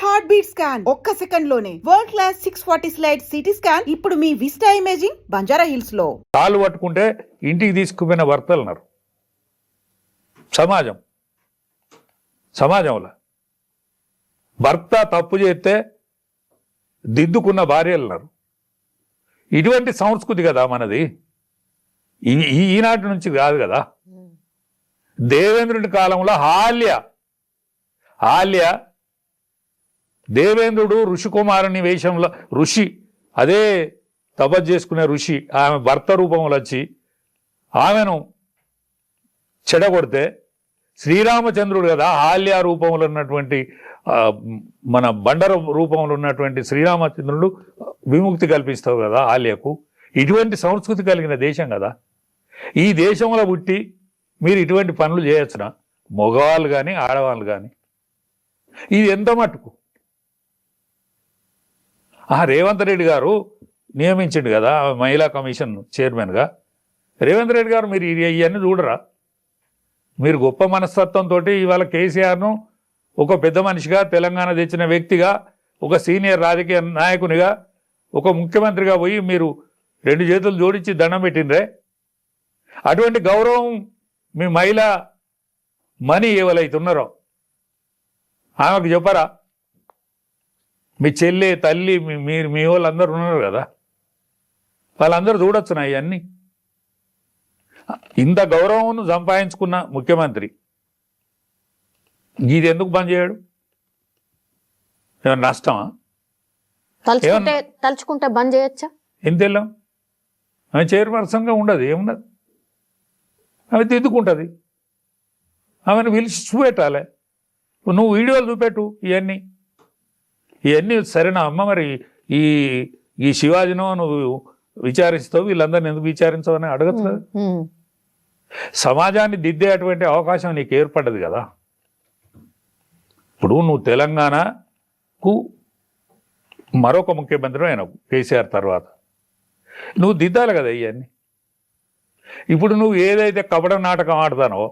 Heart beat scan ఒక్క second లోనే world class 640 slide CT scan ఇప్పుడు మీ విస్టా ఇమేజింగ్ బంజారా హిల్స్ లో. కాలు పట్టుకుంటే ఇంటికి తీసుకుపోయిన భర్తలు ఉన్నారు సమాజంలో. భర్త తప్పు చేస్తే దిద్దుకున్న భార్యలు ఉన్నారు. ఇటువంటి సంస్కృతి కదా మనది, ఈనాటి నుంచి కాదు కదా. దేవేంద్రుడి కాలంలో ఆల్య దేవేంద్రుడు ఋషికుమారుని వేషంలో, ఋషి అదే తపస్సు చేసుకునే ఋషి ఆమె భర్త రూపంలో వచ్చి ఆమెను చెడగొడితే శ్రీరామచంద్రుడు కదా ఆల్య రూపంలో ఉన్నటువంటి మన బండర రూపంలో ఉన్నటువంటి శ్రీరామచంద్రుడు విముక్తి కల్పిస్తావు కదా ఆల్యకు. ఇటువంటి సంస్కృతి కలిగిన దేశం కదా ఈ దేశంలో పుట్టి మీరు ఇటువంటి పనులు చేయొచ్చునా? మగవాళ్ళు కానీ ఆడవాళ్ళు కానీ. ఇది ఎంత మటుకు రేవంత్ రెడ్డి గారు నియమించండు కదా మహిళా కమిషన్ చైర్మన్గా. రేవంత్ రెడ్డి గారు మీరు ఇవన్నీ చూడరా? మీరు గొప్ప మనస్తత్వంతో ఇవాళ కేసీఆర్ను ఒక పెద్ద మనిషిగా, తెలంగాణ తెచ్చిన వ్యక్తిగా, ఒక సీనియర్ రాజకీయ నాయకునిగా, ఒక ముఖ్యమంత్రిగా పోయి మీరు 2 చేతులు జోడించి దండం పెట్టినరే. అటువంటి గౌరవం మీ మహిళ మనీ ఎవరైతే ఉన్నారో ఆమెకు చెప్పరా? మీ చెల్లి, తల్లి, మీ వాళ్ళందరూ ఉన్నారు కదా, వాళ్ళందరూ చూడొచ్చునా ఇవన్నీ? ఇంత గౌరవం సంపాదించుకున్న ముఖ్యమంత్రి ఇది ఎందుకు బంద్ చేయడు? ఏమన్నా నష్టమా? తలుచుకుంటే బంద్ చేయొచ్చా? ఎంతెళ్ళాం ఆమె చైర్పర్సన్గా ఉండదు, ఏమున్నది, ఆమె దిద్దుకుంటుంది. ఆమెను పిలిచి చూపెట్టాలి. నువ్వు వీడియోలు చూపెట్టు. ఇవన్నీ సరేనా అమ్మ? మరి ఈ శివాజీనో నువ్వు విచారిస్తావు, వీళ్ళందరినీ ఎందుకు విచారించవని అడగచ్చు కదా. సమాజాన్ని దిద్దేటువంటి అవకాశం నీకు ఏర్పడ్డది కదా. ఇప్పుడు నువ్వు తెలంగాణకు మరొక ముఖ్యమంత్రి అయినావు కేసీఆర్ తర్వాత, నువ్వు దిద్దాలి కదా ఇవన్నీ. ఇప్పుడు నువ్వు ఏదైతే కపట నాటకం ఆడతానో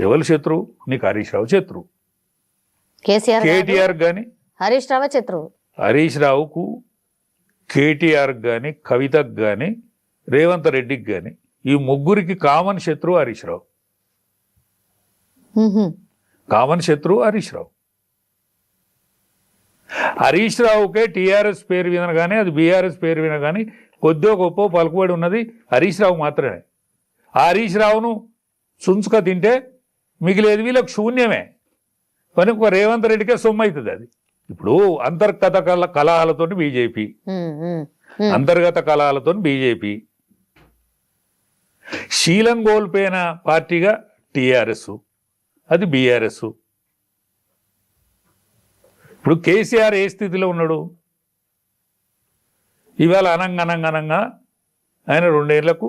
ఎవరు శత్రువు? నీకు హరీష్ రావు శత్రువు, కేటీఆర్ కానీ హరీష్ రావుకు, కేటీఆర్కి కానీ, కవితకు కానీ, రేవంత్ రెడ్డికి కానీ, ఈ ముగ్గురికి కామన్ శత్రువు హరీష్ రావు. కామన్ శత్రువు హరీష్ రావు. హరీష్ రావుకే టీఆర్ఎస్ పేరు విన కానీ, అది బీఆర్ఎస్ పేరు విన కానీ కొద్దో గొప్ప పలుకుబడి ఉన్నది హరీష్ రావు మాత్రమే. ఆ హరీష్ రావును సుంచుక తింటే మిగిలేది వీళ్ళకు శూన్యమే. కానీ ఒక రేవంత్ రెడ్డికే సొమ్ము అవుతుంది అది. ఇప్పుడు అంతర్గత కలహాలతో బీజేపీ, అంతర్గత కలహాలతో బీజేపీ, శీలం కోల్పోయిన పార్టీగా టీఆర్ఎస్, అది బీఆర్ఎస్. ఇప్పుడు కేసీఆర్ ఏ స్థితిలో ఉన్నాడు? ఇవాళ అనంగా ఆయన 2 ఏళ్లకు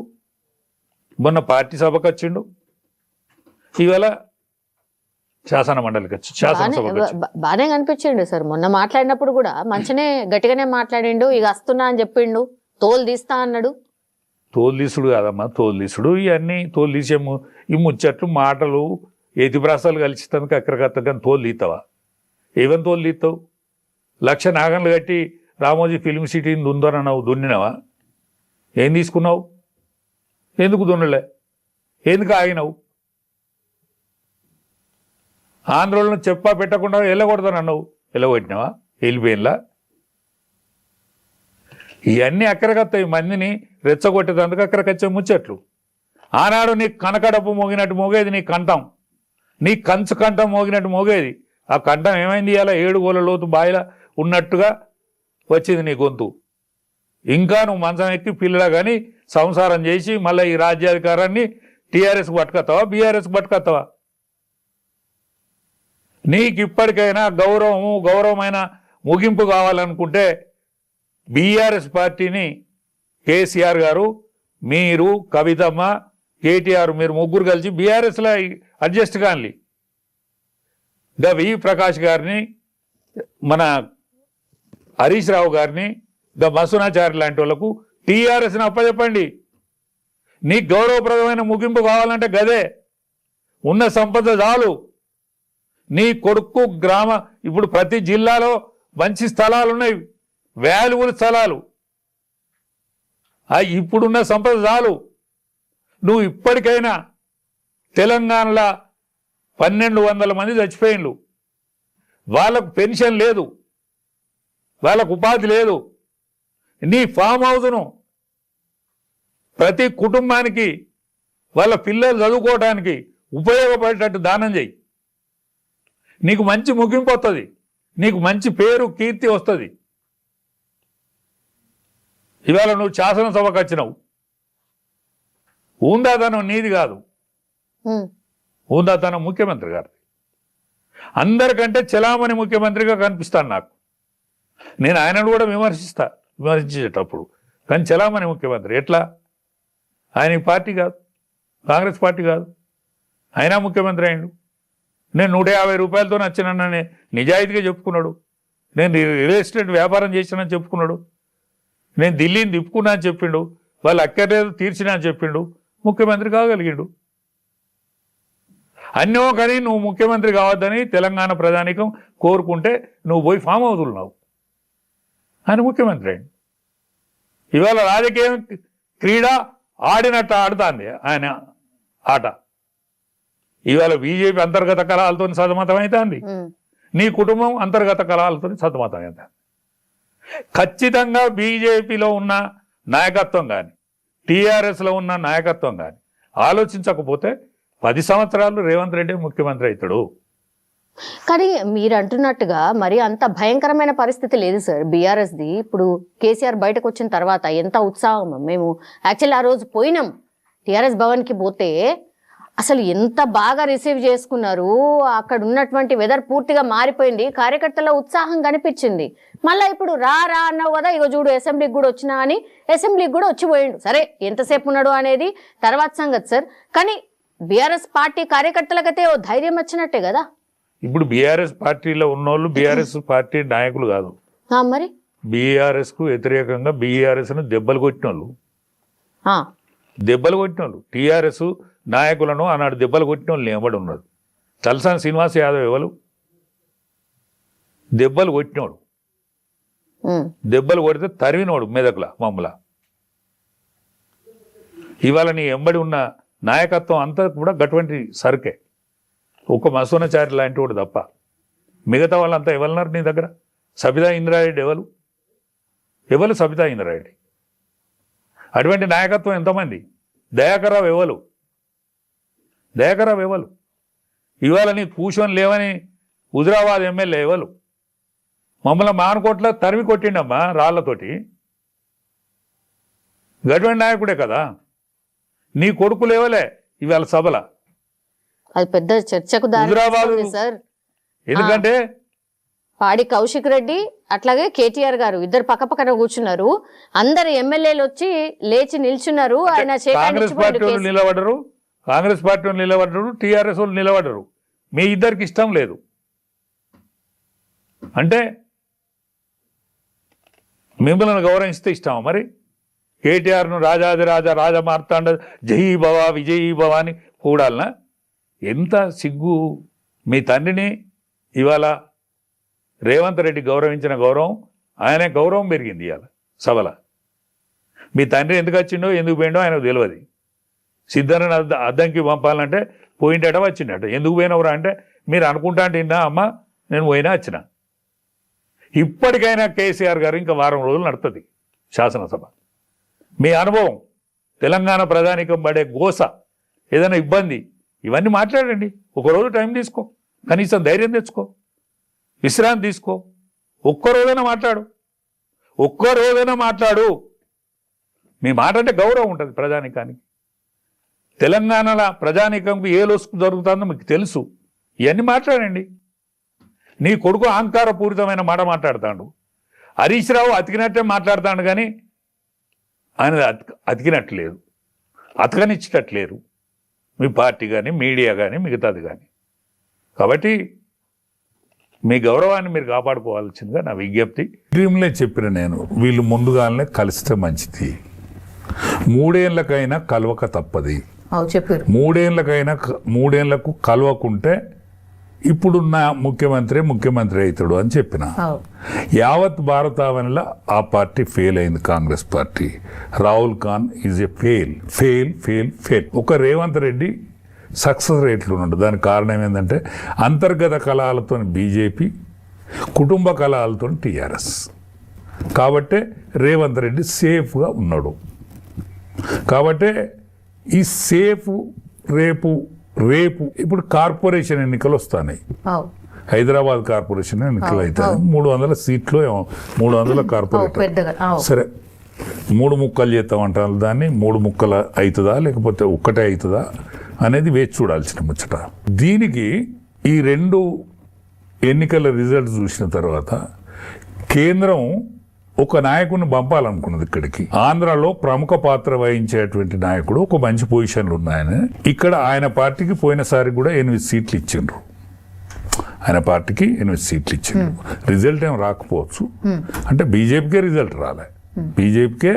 మొన్న పార్టీ సభకు వచ్చిండు, ఇవాళ శాసన మండలికి వచ్చి బాగానే కనిపించిండు సార్. మొన్న మాట్లాడినప్పుడు కూడా మంచినే గట్టిగానే మాట్లాడిండు. ఇక వస్తున్నా అని చెప్పిండు, తోలు తీస్తా అన్నాడు. తోలు తీసుడు కాదమ్మా, తోలు తీసుడు ఇవన్నీ తోలు తీసేము. ఈ ముచ్చట్లు మాటలు ఏతిప్రాసాలు కలిసినందుకు అక్కడికత్త కానీ తోలు తీస్తావా? ఏమని తోలు తీస్తావు? 1,00,000 నాగన్లు కట్టి రామోజీ ఫిల్మ్ సిటీని దుందనన్నావు, దున్నినావా? ఏం తీసుకున్నావు? ఎందుకు దున్నలే? ఎందుకు ఆగినావు? ఆంధ్రలో చెప్పా పెట్టకుండా వెళ్ళకూడదనన్నావు, వెళ్ళగొట్టినావా? వెళ్ళిపోయినలా? ఇవన్నీ అక్కడికత్తాయి. మందిని రెచ్చగొట్టేందుకు అక్కడికొచ్చే ముచ్చట్లు. ఆనాడు నీ కనకడపు మోగినట్టు మోగేది నీ కంఠం, నీ కంచు కంఠం మోగినట్టు మోగేది. ఆ కంఠం ఏమైంది? ఇలా 7 గోళ్ళ లోతు బాయిల ఉన్నట్టుగా వచ్చింది నీ గొంతు. ఇంకా నువ్వు మంచం ఎక్కి పిల్లలా కానీ సంసారం చేసి మళ్ళీ ఈ రాజ్యాధికారాన్ని టీఆర్ఎస్కి పట్టుకొస్తావా, బీఆర్ఎస్కి పట్టుకొస్తావా? నీకు ఇప్పటికైనా గౌరవమైన ముగింపు కావాలనుకుంటే బీఆర్ఎస్ పార్టీని కేసీఆర్ గారు, మీరు, కవితమ్మ, కేటీఆర్, మీరు ముగ్గురు కలిసి బీఆర్ఎస్లో అడ్జస్ట్ కాని. గా వి ప్రకాష్ గారిని, మన హరీష్ రావు గారిని, గా మసునాచారి లాంటి వాళ్ళకు టీఆర్ఎస్ని అప్పచెప్పండి. నీకు గౌరవప్రదమైన ముగింపు కావాలంటే గదే. ఉన్న సంపద చాలు. నీ కొడుకు ఇప్పుడు ప్రతి జిల్లాలో మంచి స్థలాలు ఉన్నాయి, వాల్యుబుల్ స్థలాలు. ఇప్పుడున్న సంపద చాలు. నువ్వు ఇప్పటికైనా తెలంగాణలో 1200 మంది చచ్చిపోయిన్లు, వాళ్ళకు పెన్షన్ లేదు, వాళ్ళకు ఉపాధి లేదు. నీ ఫామ్ హౌస్ను ప్రతి కుటుంబానికి వాళ్ళ పిల్లలు చదువుకోవడానికి ఉపయోగపడేటట్టు దానం చేయి. నీకు మంచి ముగింపు వస్తుంది, నీకు మంచి పేరు కీర్తి వస్తుంది. ఇవాళ నువ్వు శాసనసభకు వచ్చినావు, ఊందాతనం నీది కాదు, ఊందాతనం ముఖ్యమంత్రి గారిది. అందరికంటే చలామణి ముఖ్యమంత్రిగా కనిపిస్తాను నాకు. నేను ఆయనను కూడా విమర్శించేటప్పుడు, కానీ చలామణి ముఖ్యమంత్రి ఎట్లా? ఆయన ఈ పార్టీ కాదు, కాంగ్రెస్ పార్టీ కాదు, అయినా ముఖ్యమంత్రి అయిండు. నేను 150 రూపాయలతో వచ్చినానని నిజాయితీగా చెప్పుకున్నాడు. నేను రియల్ ఎస్టేట్ వ్యాపారం చేసినానని చెప్పుకున్నాడు. నేను ఢిల్లీని తిప్పుకున్నా అని చెప్పిండు. వాళ్ళు అక్కర్లేదు తీర్చినా అని చెప్పిండు. ముఖ్యమంత్రి కాగలిగిండు. అన్నో కానీ నువ్వు ముఖ్యమంత్రి కావద్దని తెలంగాణ ప్రజానికం కోరుకుంటే నువ్వు పోయి ఫామ్ హౌస్లున్నావు. ఆయన ముఖ్యమంత్రి అయింది. ఇవాళ రాజకీయం క్రీడ ఆడినట్టు ఆడుతుంది ఆయన ఆట. ఇవాళ బీజేపీ అంతర్గత కలహాలతో సతమతమవుతుంది, నీ కుటుంబం అంతర్గత కలహాలతో సతమతమవుతుంది. ఖచ్చితంగా బీజేపీలో ఉన్న నాయకత్వం కానీ టీఆర్ఎస్లో ఉన్న నాయకత్వం కానీ ఆలోచించకపోతే 10 సంవత్సరాలు రేవంత్ రెడ్డి ముఖ్యమంత్రి అవుతాడు. కానీ మీరు అంటున్నట్టుగా మరి అంత భయంకరమైన పరిస్థితి లేదు సార్ బీఆర్ఎస్ది. ఇప్పుడు కేసీఆర్ బయటకు వచ్చిన తర్వాత ఎంత ఉత్సాహం. మేము యాక్చువల్లీ ఆ రోజు పోయినాం టీఆర్ఎస్ భవన్కి. పోతే అసలు ఎంత బాగా రిసీవ్ చేసుకున్నారు. అక్కడ ఉన్నటువంటి వెదర్ పూర్తిగా మారిపోయింది. కార్యకర్తల ఉత్సాహం కనిపించింది. మళ్ళీ ఇప్పుడు రా అన్నావు కదా, ఇగో చూడు అసెంబ్లీకి కూడా వచ్చినా అని అసెంబ్లీకి కూడా వచ్చిపోయిండు. సరే ఎంతసేపు ఉన్నాడు అనేది తర్వాత సంగతి సార్. కానీ బీఆర్ఎస్ పార్టీ కార్యకర్తలకైతే ఓ ధైర్యం వచ్చినట్టే కదా. ఇప్పుడు బీఆర్ఎస్ పార్టీలో ఉన్నోళ్ళు బీఆర్ఎస్ పార్టీ నాయకులు కాదు, మరి బీఆర్ఎస్ కు వ్యతిరేకంగా బీఆర్ఎస్ ను దెబ్బలు కొట్టిన వాళ్ళు టీఆర్ఎస్ నాయకులను ఆనాడు దెబ్బలు కొట్టిన వాళ్ళు ఎవడు ఉన్నారు? తలసాని శ్రీనివాస్ యాదవ్ ఎవరు? దెబ్బలు కొట్టినోడు, దెబ్బలు కొడితే తరివినోడు మెదకుల మమ్మల. ఇవాళ నీ ఎంబడి ఉన్న నాయకత్వం అంతా కూడా గటువంటి సరుకే. ఒక మసూనచారి లాంటి వాడు తప్ప మిగతా వాళ్ళంతా ఎవరున్నారు నీ దగ్గర? సబితా ఇంద్రారెడ్డి ఎవరు సబితా ఇంద్రారెడ్డి? అటువంటి నాయకత్వం ఎంతమంది? దయాకర్రావు ఎవరు? ఇవాళ నీ కూర్చొని లేవని హుజురాబాద్ ఎమ్మెల్యే ఎవరు? మమ్మల్ని మానుకోట్ల తరిమి కొట్టిండమ్మా రాళ్లతోటి. గటువంటి నాయకుడే కదా. నీ కొడుకు లేవలే ఇవాళ సభల. అది పెద్ద చర్చకు సార్. ఎందుకంటే పాడి కౌశిక్ రెడ్డి అట్లాగే కేటీఆర్ గారు ఇద్దరు పక్క పక్కన కూర్చున్నారు. అందరు ఎమ్మెల్యేలు వచ్చి లేచి నిల్చున్నారు. ఆయన కాంగ్రెస్ పార్టీ వాళ్ళు నిలబడ్డరు, టీఆర్ఎస్ వాళ్ళు నిలబడ్డరు. మీ ఇద్దరికి ఇష్టం లేదు అంటే మిమ్మల్ని గౌరవిస్తే ఇష్టమా మరి? కేటీఆర్ను రాజమార్తాండ జై భవ విజయీ భవ అని కూడాలనా? ఎంత సిగ్గు! మీ తండ్రిని ఇవాళ రేవంత్ రెడ్డి గౌరవించిన గౌరవం, ఆయన గౌరవం పెరిగింది ఇవాళ సభల. మీ తండ్రి ఎందుకు వచ్చిండో ఎందుకు పోయిండో ఆయనకు తెలియదు. సిద్ధరని అద్దంకి పంపాలంటే పోయిండట వచ్చిండట. ఎందుకు పోయినవరా అంటే మీరు అనుకుంటా అంటే విన్నా అమ్మ నేను పోయినా వచ్చిన. ఇప్పటికైనా కేసీఆర్ గారు ఇంకా వారం రోజులు నడుతుంది శాసనసభ. మీ అనుభవం, తెలంగాణ ప్రజానికం పడే గోస, ఏదైనా ఇబ్బంది, ఇవన్నీ మాట్లాడండి. ఒకరోజు టైం తీసుకో, కనీసం ధైర్యం తెచ్చుకో, విశ్రాంతి తీసుకో. ఒక్కరోజైనా మాట్లాడు. మీ మాట అంటే గౌరవం ఉంటుంది ప్రజానికానికి. తెలంగాణలో ప్రజానికంకు ఏ లోసుకు జరుగుతుందో మీకు తెలుసు. ఇవన్నీ మాట్లాడండి. నీ కొడుకు అహంకారపూరితమైన మాట మాట్లాడతాడు. హరీష్ రావు అతికినట్టే మాట్లాడతాడు, కానీ ఆయన అతికినట్లేదు, అతకనిచ్చేటట్లేరు మీ పార్టీ కానీ మీడియా కానీ మిగతాది కానీ. కాబట్టి మీ గౌరవాన్ని మీరు కాపాడుకోవాల్సిందిగా నా విజ్ఞప్తి. డ్రీమ్లే చెప్పిన నేను, వీళ్ళు ముందుగానే కలిస్తే మంచిది. 3 ఏళ్ళకైనా కలవక తప్పది. చెప్పారు. 3 ఏళ్ళకు కలవకుంటే ఇప్పుడున్న ముఖ్యమంత్రి అవుతాడు అని చెప్పిన. యావత్ భారతావనిలో ఆ పార్టీ ఫెయిల్ అయింది, Congress party. Rahul Khan is a fail. ఒక రేవంత్ రెడ్డి సక్సెస్ రేట్లు ఉన్నాడు. దానికి కారణం ఏంటంటే అంతర్గత కలహాలతో బీజేపీ, కుటుంబ కలహాలతో టీఆర్ఎస్. కాబట్టే రేవంత్ రెడ్డి సేఫ్గా ఉన్నాడు. కాబట్టే ఈ సేఫ్ రేపు ఇప్పుడు కార్పొరేషన్ ఎన్నికలు వస్తున్నాయి. హైదరాబాద్ కార్పొరేషన్ ఎన్నికలు అవుతాయి. 300 సీట్లు 300 కార్పొరేటర్. సరే 3 ముక్కలు చేస్తామంటారు దాన్ని. 3 ముక్కలు అవుతుందా లేకపోతే ఒక్కటే అవుతుందా అనేది వేచి చూడాల్సిన ముచ్చట. దీనికి ఈ 2 ఎన్నికల రిజల్ట్ చూసిన తర్వాత కేంద్రం ఒక నాయకుడిని పంపాలనుకున్నది ఇక్కడికి. ఆంధ్రాలో ప్రముఖ పాత్ర వహించేటువంటి నాయకుడు, ఒక మంచి పొజిషన్లు ఉన్నాయని. ఇక్కడ ఆయన పార్టీకి పోయినసారి కూడా 8 సీట్లు ఇచ్చిండ్రు. రిజల్ట్ ఏం రాకపోవచ్చు, అంటే బీజేపీకే రిజల్ట్ రాలే. బీజేపీకే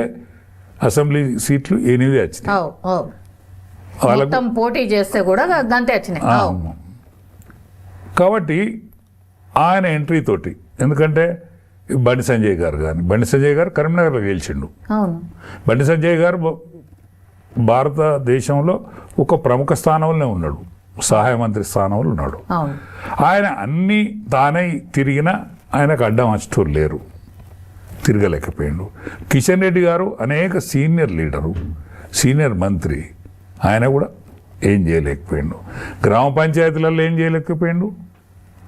అసెంబ్లీ సీట్లు 8 వచ్చినాయి. వాళ్ళకు పోటీ చేస్తే కూడా గంతే వచ్చినాయి. కాబట్టి ఆయన ఎంట్రీ తోటి, ఎందుకంటే బండి సంజయ్ గారు కరీంనగర్లో గెలిచిండు. బండి సంజయ్ గారు భారతదేశంలో ఒక ప్రముఖ స్థానంలో ఉన్నాడు, సహాయ మంత్రి స్థానంలో ఉన్నాడు. ఆయన అన్ని తానే తిరిగినా ఆయనకు అడ్డం వచ్చేటోళ్ళు లేరు, తిరగలేకపోయిండు. కిషన్ రెడ్డి గారు అనేక సీనియర్ మంత్రి, ఆయన కూడా ఏం చేయలేకపోయిండు. గ్రామ పంచాయతీలలో ఏం చేయలేకపోయిండు.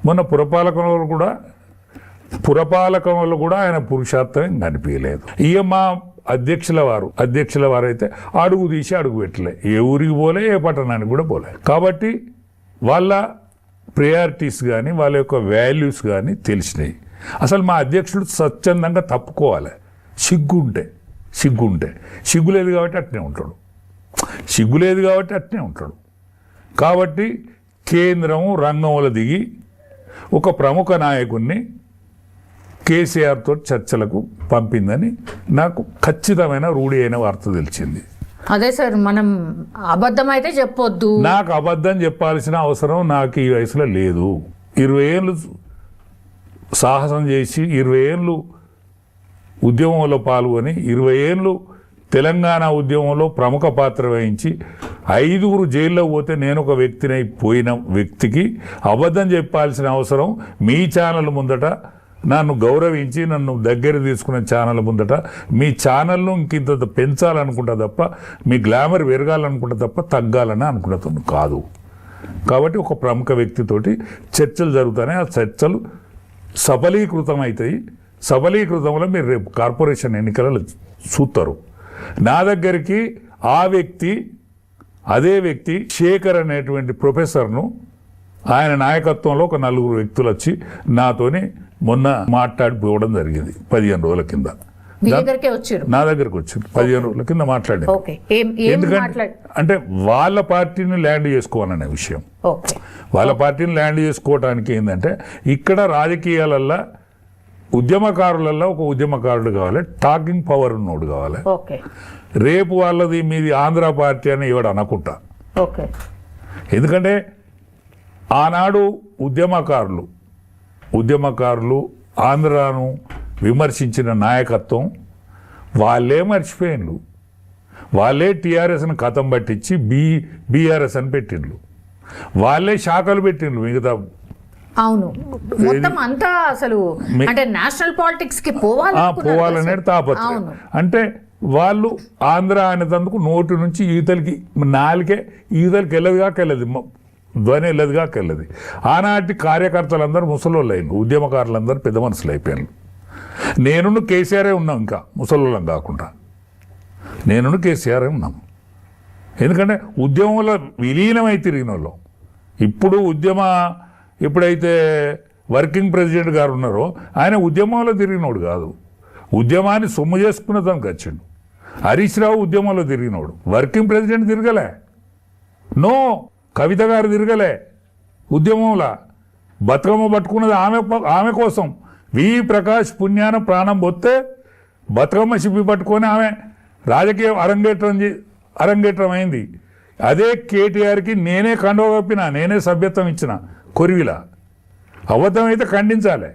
మొన్న పురపాలకంలో కూడా ఆయన పురుషార్థం కనిపించలేదు. మా అధ్యక్షుల వారు అయితే అడుగు తీసి అడుగు పెట్టలే, ఏ ఊరికి పోలే, ఏ పట్టణానికి కూడా పోలే. కాబట్టి వాళ్ళ ప్రయారిటీస్ కానీ వాళ్ళ యొక్క వాల్యూస్ కానీ తెలిసినాయి. అసలు మా అధ్యక్షుడు స్వచ్ఛందంగా తప్పుకోవాలి, సిగ్గు లేదు కాబట్టి అట్నే ఉంటాడు. కాబట్టి కేంద్రం రంగంలో దిగి ఒక ప్రముఖ నాయకుడిని కేసీఆర్ తోటి చర్చలకు పంపిందని నాకు ఖచ్చితమైన రూఢి అయిన వార్త తెలిసింది. అదే సార్, మనం అబద్ధం అయితే చెప్పొద్దు. నాకు అబద్ధం చెప్పాల్సిన అవసరం నాకు ఈ వయసులో లేదు. 20 ఏళ్ళు సాహసం చేసి, 20 ఏళ్ళు ఉద్యమంలో పాల్గొని, 20 ఏళ్ళు తెలంగాణ ఉద్యమంలో ప్రముఖ పాత్ర వహించి 5 జైల్లో పోతే నేను ఒక వ్యక్తిని పోయిన వ్యక్తికి అబద్ధం చెప్పాల్సిన అవసరం మీ ఛానల్ ముందట, నన్ను గౌరవించి నన్ను దగ్గర తీసుకునే ఛానల్ ముందట, మీ ఛానల్ను ఇంకింత పెంచాలనుకుంటా తప్ప, మీ గ్లామర్ పెరగాలనుకుంటా తప్ప తగ్గాలని అనుకున్నది కాదు. కాబట్టి ఒక ప్రముఖ వ్యక్తితోటి చర్చలు జరుగుతాయి. ఆ చర్చలు సఫలీకృతం అవుతాయి. సఫలీకృతంలో మీరు రేపు కార్పొరేషన్ ఎన్నికలలో చూస్తారు. నా దగ్గరికి అదే వ్యక్తి శేఖర్ అనేటువంటి ప్రొఫెసర్ను, ఆయన నాయకత్వంలో ఒక 4 వ్యక్తులు వచ్చి నాతోని మొన్న మాట్లాడిపోవడం జరిగింది 15 రోజుల కింద. నా దగ్గరకు వచ్చారు 15 రోజుల కింద మాట్లాడారు. ఎందుకంటే అంటే వాళ్ళ పార్టీని ల్యాండ్ చేసుకోవాలనే విషయం. వాళ్ళ పార్టీని ల్యాండ్ చేసుకోవడానికి ఏంటంటే ఇక్కడ రాజకీయాలల్లో ఉద్యమకారులలో ఒక ఉద్యమకారుడు కావాలి, టాకింగ్ పవర్ ఉన్నోడు కావాలి. రేపు వాళ్ళది మీది ఆంధ్ర పార్టీ అని ఇవాడు అనుకుంటా. ఎందుకంటే ఆనాడు ఉద్యమకారులు ఆంధ్రాను విమర్శించిన నాయకత్వం వాళ్ళే మర్చిపోయిండ్రు. వాళ్ళే టీఆర్ఎస్ని కథం పట్టించి బీఆర్ఎస్ అని పెట్టిండ్రు. వాళ్ళే శాఖలు పెట్టిండ్రు మిగతా. అవును, మొత్తం అంతా అసలు అంటే నేషనల్ పాలిటిక్స్ కి పోవాలనేది తాపత్రయం. అంటే వాళ్ళు ఆంధ్ర అనేందుకు నోటి నుంచి ఈతలకి వెళ్ళదు, ధ్వని వెళ్ళదు. ఆనాటి కార్యకర్తలందరూ ముసలోళ్ళు అయిన, ఉద్యమకారులందరూ పెద్ద మనుషులు అయిపోయారు. నేను కేసీఆరే ఉన్నాం, ఇంకా ముసలోళ్ళం కాకుండా కేసీఆరే ఉన్నాం. ఎందుకంటే ఉద్యమంలో విలీనమై తిరిగిన వాళ్ళం. ఇప్పుడు ఎప్పుడైతే వర్కింగ్ ప్రెసిడెంట్ గారు ఉన్నారో ఆయన ఉద్యమంలో తిరిగినోడు కాదు, ఉద్యమాన్ని సొమ్ము చేసుకున్న దానికి వచ్చిండు. హరీష్ రావు ఉద్యమంలో తిరిగినోడు, వర్కింగ్ ప్రెసిడెంట్ తిరగలే. కవిత గారు తిరగలే ఉద్యమంలో. బతుకమ్మ పట్టుకున్నది ఆమె కోసం. వి ప్రకాష్ పుణ్యాన ప్రాణం పొత్తే బతుకమ్మ శిప్పి పట్టుకొని ఆమె రాజకీయ అరంగేట్రం అయింది. అదే కేటీఆర్కి నేనే కండువ కప్పిన, నేనే సభ్యత్వం ఇచ్చిన కొరివిలా. అబద్ధం అయితే ఖండించాలి.